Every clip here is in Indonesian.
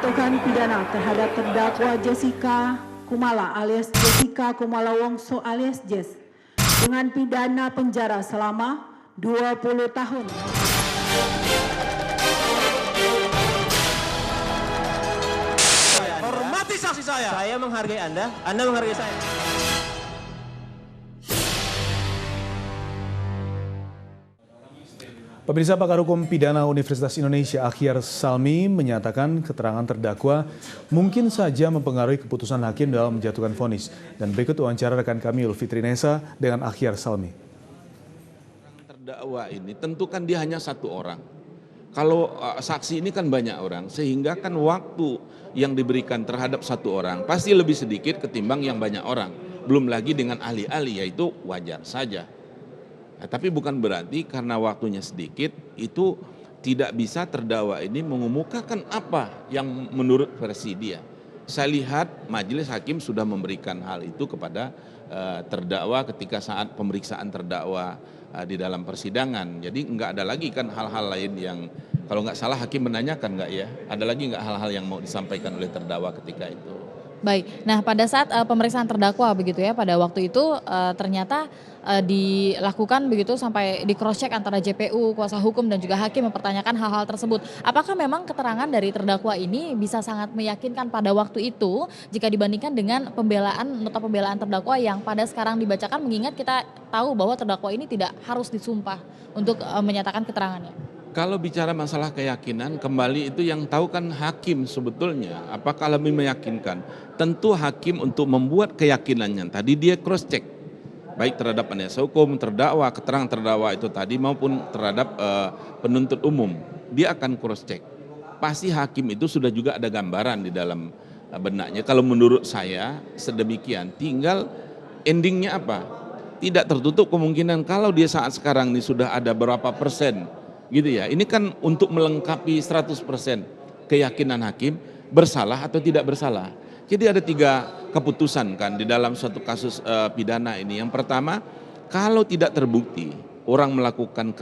menjatuhkan pidana terhadap terdakwa Jessica Kumala alias Jessica Kumala Wongso alias Jess dengan pidana penjara selama 20 tahun. Hormati saksi saya. Saya menghargai Anda menghargai saya. Pemirsa, Pakar Hukum Pidana Universitas Indonesia Akhyar Salmi menyatakan keterangan terdakwa mungkin saja mempengaruhi keputusan hakim dalam menjatuhkan vonis. Dan berikut wawancara rekan kami Ulfitri Nesa dengan Akhyar Salmi. Terdakwa ini tentu kan dia hanya satu orang. Kalau saksi ini kan banyak orang, sehingga kan waktu yang diberikan terhadap satu orang pasti lebih sedikit ketimbang yang banyak orang. Belum lagi dengan ahli-ahli, yaitu wajar saja. Nah, tapi bukan berarti karena waktunya sedikit itu tidak bisa terdakwa ini mengemukakan apa yang menurut versi dia. Saya lihat majelis hakim sudah memberikan hal itu kepada terdakwa ketika saat pemeriksaan terdakwa di dalam persidangan. Jadi nggak ada lagi kan hal-hal lain yang kalau nggak salah hakim menanyakan nggak ya, ada lagi nggak hal-hal yang mau disampaikan oleh terdakwa ketika itu. Baik, nah pada saat pemeriksaan terdakwa begitu ya, pada waktu itu ternyata dilakukan begitu sampai di cross check antara JPU, kuasa hukum dan juga hakim mempertanyakan hal-hal tersebut. Apakah memang keterangan dari terdakwa ini bisa sangat meyakinkan pada waktu itu jika dibandingkan dengan nota pembelaan terdakwa yang pada sekarang dibacakan, mengingat kita tahu bahwa terdakwa ini tidak harus disumpah untuk menyatakan keterangannya? Kalau bicara masalah keyakinan, kembali itu yang tahu kan hakim sebetulnya. Apakah lebih meyakinkan? Tentu hakim untuk membuat keyakinannya. Tadi dia cross check, baik terhadap penasihat hukum, terdakwa, keterangan terdakwa itu tadi maupun terhadap penuntut umum. Dia akan cross check. Pasti hakim itu sudah juga ada gambaran di dalam benaknya. Kalau menurut saya sedemikian. Tinggal endingnya apa? Tidak tertutup kemungkinan kalau dia saat sekarang ini sudah ada berapa persen gitu ya. Ini kan untuk melengkapi 100% keyakinan hakim bersalah atau tidak bersalah. Jadi ada 3 keputusan kan di dalam suatu kasus pidana ini. Yang pertama, kalau tidak terbukti orang melakukan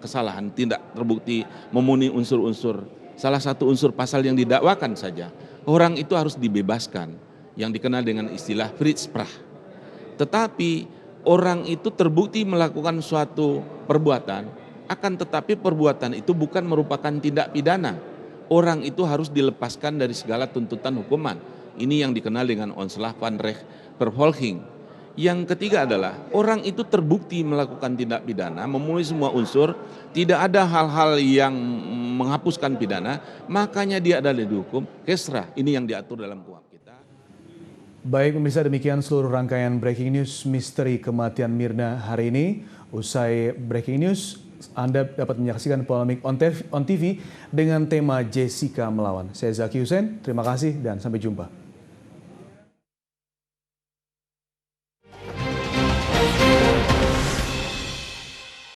kesalahan, tidak terbukti memenuhi unsur-unsur, salah satu unsur pasal yang didakwakan saja, orang itu harus dibebaskan, yang dikenal dengan istilah Vrijsprach. Tetapi orang itu terbukti melakukan suatu perbuatan, akan tetapi perbuatan itu bukan merupakan tindak pidana. Orang itu harus dilepaskan dari segala tuntutan hukuman. Ini yang dikenal dengan ontslag van rechtvervolging. Yang ketiga adalah orang itu terbukti melakukan tindak pidana, memenuhi semua unsur, tidak ada hal-hal yang menghapuskan pidana, makanya dia adalah dihukum kesrah. Ini yang diatur dalam KUHP kita. Baik pemirsa, demikian seluruh rangkaian Breaking News Misteri Kematian Mirna hari ini. Usai Breaking News, Anda dapat menyaksikan polemik on TV dengan tema Jessica Melawan. Saya Zaki Hussein, terima kasih dan sampai jumpa.